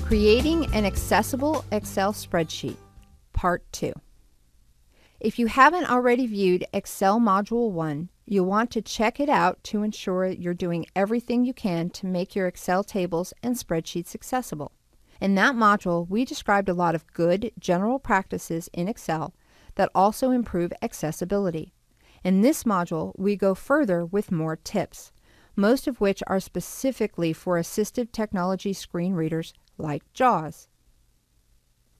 Creating an Accessible Excel Spreadsheet, Part 2. If you haven't already viewed Excel Module 1, you'll want to check it out to ensure you're doing everything you can to make your Excel tables and spreadsheets accessible. In that module, we described a lot of good general practices in Excel that also improve accessibility. In this module, we go further with more tips, most of which are specifically for assistive technology screen readers like JAWS.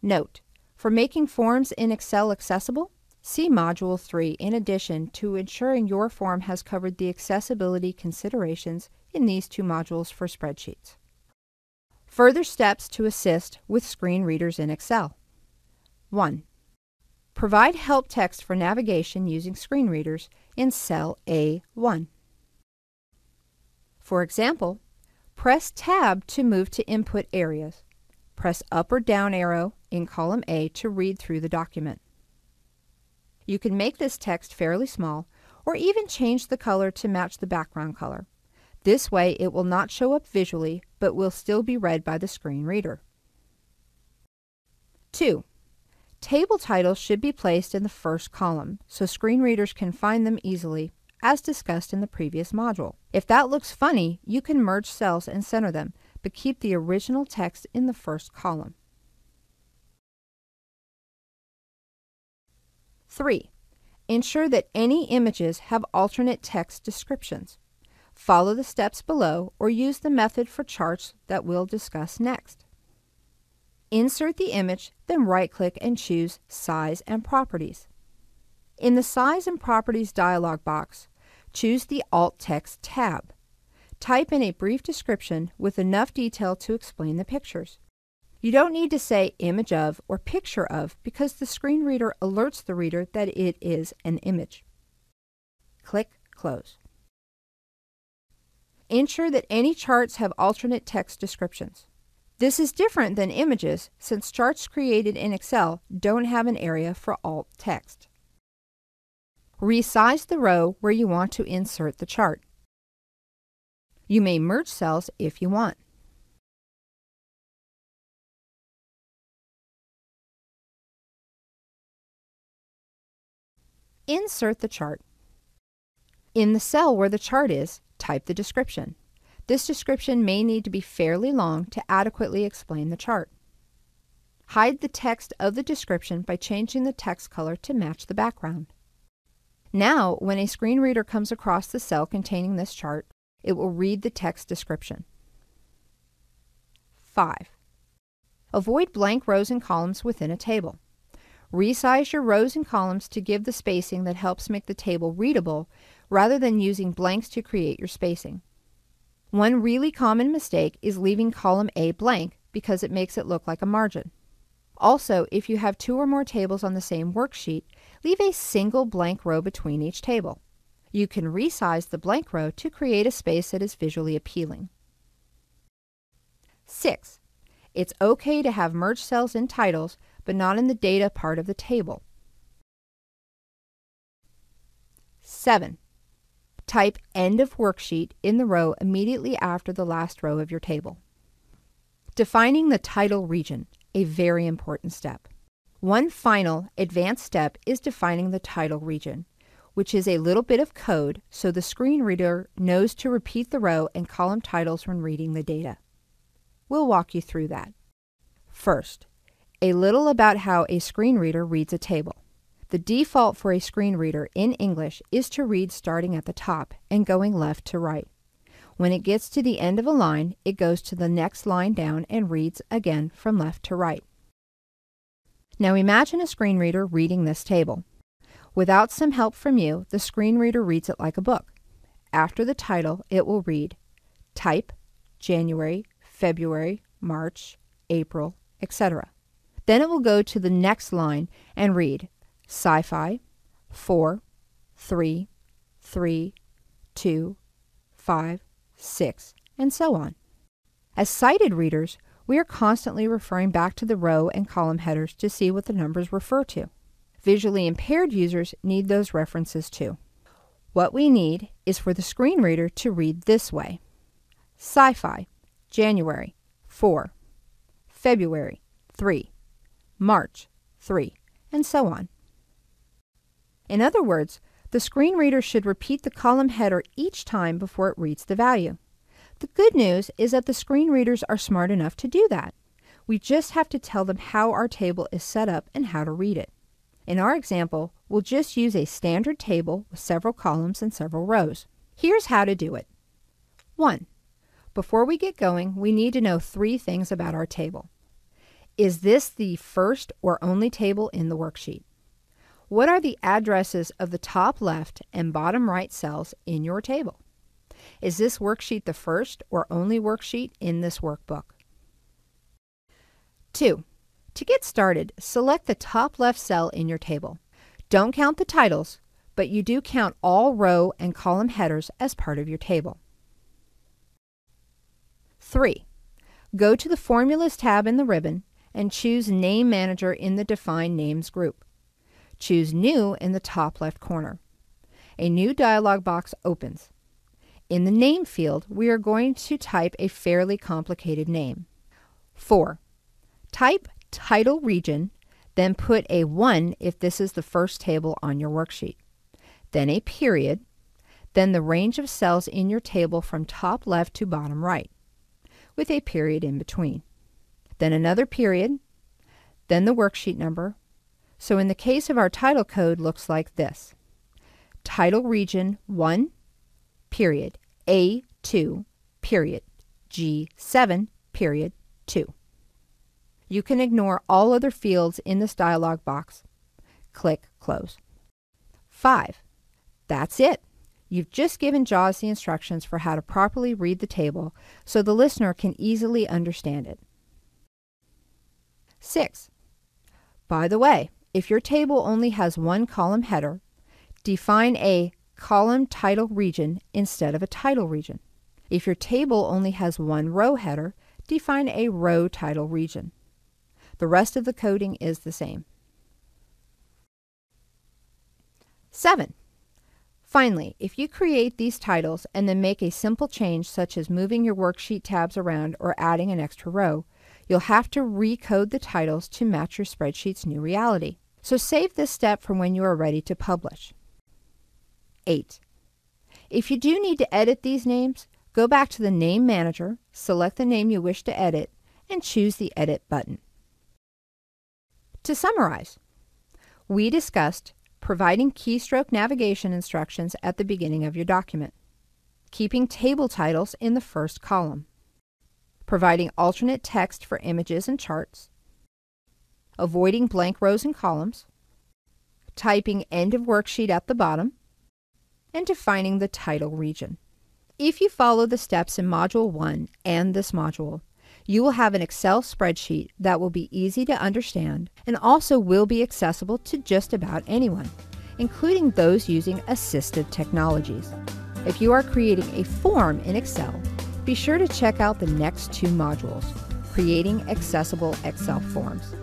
Note: for making forms in Excel accessible, see Module 3 in addition to ensuring your form has covered the accessibility considerations in these two modules for spreadsheets. Further steps to assist with screen readers in Excel. 1. Provide help text for navigation using screen readers in cell A1. For example, press Tab to move to input areas. Press up or down arrow in column A to read through the document. You can make this text fairly small or even change the color to match the background color. This way it will not show up visually but will still be read by the screen reader. 2. Table titles should be placed in the first column so screen readers can find them easily, as discussed in the previous module. If that looks funny, you can merge cells and center them, but keep the original text in the first column. 3. Ensure that any images have alternate text descriptions. Follow the steps below or use the method for charts that we'll discuss next. Insert the image, then right-click and choose Size and Properties. In the Size and Properties dialog box, choose the Alt Text tab. Type in a brief description with enough detail to explain the pictures. You don't need to say image of or picture of because the screen reader alerts the reader that it is an image. Click Close. Ensure that any charts have alternate text descriptions. This is different than images since charts created in Excel don't have an area for alt text. Resize the row where you want to insert the chart. You may merge cells if you want. Insert the chart. In the cell where the chart is, type the description. This description may need to be fairly long to adequately explain the chart. Hide the text of the description by changing the text color to match the background. Now, when a screen reader comes across the cell containing this chart, it will read the text description. 5. Avoid blank rows and columns within a table. Resize your rows and columns to give the spacing that helps make the table readable rather than using blanks to create your spacing. One really common mistake is leaving column A blank because it makes it look like a margin. Also, if you have 2 or more tables on the same worksheet, leave a single blank row between each table. You can resize the blank row to create a space that is visually appealing. 6. It's okay to have merged cells in titles, but not in the data part of the table. 7. Type End of Worksheet in the row immediately after the last row of your table. Defining the title region, a very important step. One final advanced step is defining the title region, which is a little bit of code so the screen reader knows to repeat the row and column titles when reading the data. We'll walk you through that. First, a little about how a screen reader reads a table. The default for a screen reader in English is to read starting at the top and going left to right. When it gets to the end of a line, it goes to the next line down and reads again from left to right. Now imagine a screen reader reading this table. Without some help from you, the screen reader reads it like a book. After the title, it will read Type, January, February, March, April, etc. Then it will go to the next line and read Sci-Fi, 4, 3, 3, 2, 5, 6, and so on. As sighted readers, we are constantly referring back to the row and column headers to see what the numbers refer to. Visually impaired users need those references too. What we need is for the screen reader to read this way. Sci-Fi, January, 4, February, 3, March, 3, and so on. In other words, the screen reader should repeat the column header each time before it reads the value. The good news is that the screen readers are smart enough to do that. We just have to tell them how our table is set up and how to read it. In our example, we'll just use a standard table with several columns and several rows. Here's how to do it. 1. Before we get going, we need to know 3 things about our table. Is this the first or only table in the worksheet? What are the addresses of the top left and bottom right cells in your table? Is this worksheet the first or only worksheet in this workbook? 2. To get started, select the top left cell in your table. Don't count the titles, but you do count all row and column headers as part of your table. 3. Go to the Formulas tab in the ribbon and choose Name Manager in the Define Names group. Choose New in the top left corner. A new dialog box opens. In the Name field, we are going to type a fairly complicated name. 4. Type Title Region, then put a 1 if this is the first table on your worksheet. Then a period, then the range of cells in your table from top left to bottom right, with a period in between. Then another period, then the worksheet number. So in the case of our title code, looks like this. Title Region 1, period, A2, period, G7, period, 2. You can ignore all other fields in this dialog box. Click Close. 5. That's it. You've just given JAWS the instructions for how to properly read the table so the listener can easily understand it. 6. By the way, if your table only has one column header, define a column title region instead of a title region. If your table only has one row header, define a row title region. The rest of the coding is the same. 7. Finally, if you create these titles and then make a simple change such as moving your worksheet tabs around or adding an extra row, you'll have to recode the titles to match your spreadsheet's new reality. So save this step for when you are ready to publish. 8. If you do need to edit these names, go back to the Name Manager, select the name you wish to edit, and choose the Edit button. To summarize, we discussed providing keystroke navigation instructions at the beginning of your document, keeping table titles in the first column, providing alternate text for images and charts, avoiding blank rows and columns, typing End of Worksheet at the bottom, and defining the title region. If you follow the steps in Module 1 and this module, you will have an Excel spreadsheet that will be easy to understand and also will be accessible to just about anyone, including those using assistive technologies. If you are creating a form in Excel, be sure to check out the next 2 modules, Creating Accessible Excel Forms.